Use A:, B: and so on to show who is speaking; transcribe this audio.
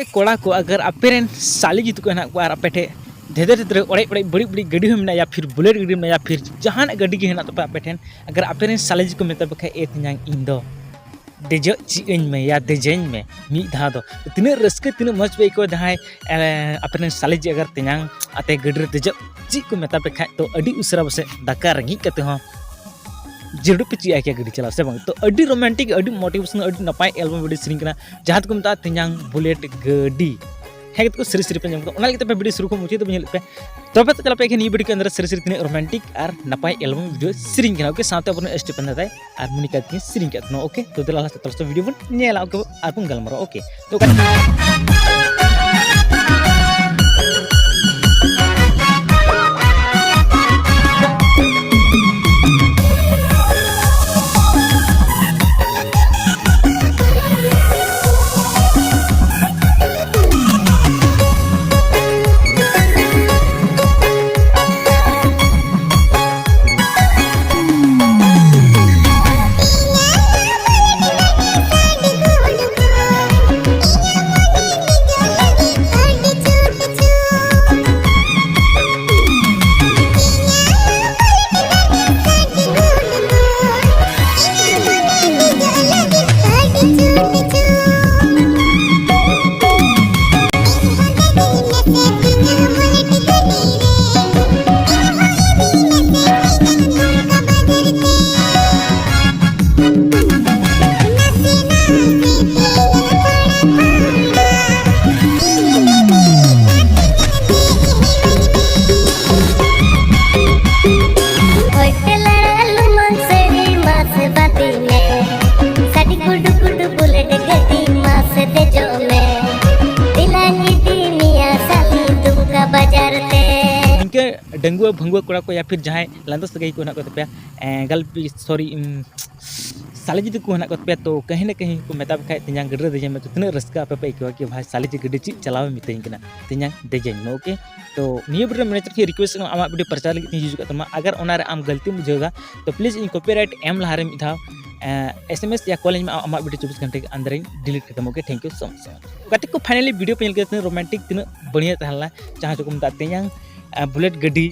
A: कोड़ा को अगर अपेरेन साली जीत को हेना को आर अपेठे धेदे धेदे ओड़े ओड़े बड़ी बड़ी गड्डी में या फिर बुलेट गड्डी में या फिर जहान गड्डी के हेना तो अपेठेन अगर अपेरेन साली जी को मेता बखा ए तिनांग इन दो देजो चीन में या देजेन में मी धा दो तिने रस्के तिने मज पे को जहां अपेरेन साली जी अगर तिनांग आते गड्डी देजो ची को मेता बखा तो अडी उसरा बसे दका रंगी कते हो जिरडू पे ची आके गड्डी चला से बंग तो अडी रोमांटिक अडी मोटिवेशनल अडी नपाय एल्बम वीडियो सिरिंग कना जहां को मेता तिनांग बुलेट गड्डी है को सिरी सिरी पे जम ओना लगे पे वीडियो शुरू को मुझे तो बनिल पे तबे तो चला पे नी वीडियो के अंदर सिरी सिरी तिने रोमांटिक और नपाय एल्बम वीडियो सिरिंग कना ओके साथे अपन स्टेप अंदर ताय और मुनिका तिने सिरिंग कतना ओके तो दला लास्ट तक वीडियो बन नेला ओके आपन गलमरो ओके तो डंगुआ भंगुआ कोड़ा को या फिर जहाँ लांदस गई को को पे गल सॉरी साली जी को को पे तो कहीं ना कहीं को मेता खाए तिना गड्रे देजे में तो तीन रस्का पे पे कि भाई साली जी गड्डी ची चलावे मितई कना तिना देजे में ओके तो निये वीडियो में की रिक्वेस्ट आमा वीडियो प्रचार लगी हिजु तमा अगर ओनारे आम गलती बुझेगा तो प्लीज इन कॉपीराइट एम लहारे मिद धाव SMS या कॉलेज में आमा वीडियो 24 घंटे के अंदर डिलीट करदम okay thank you so much गति को फाइनली वीडियो पे रोमांटिक तीन बढ़िया तहला जहाँ जो को मता तिना बुलेट गड्डी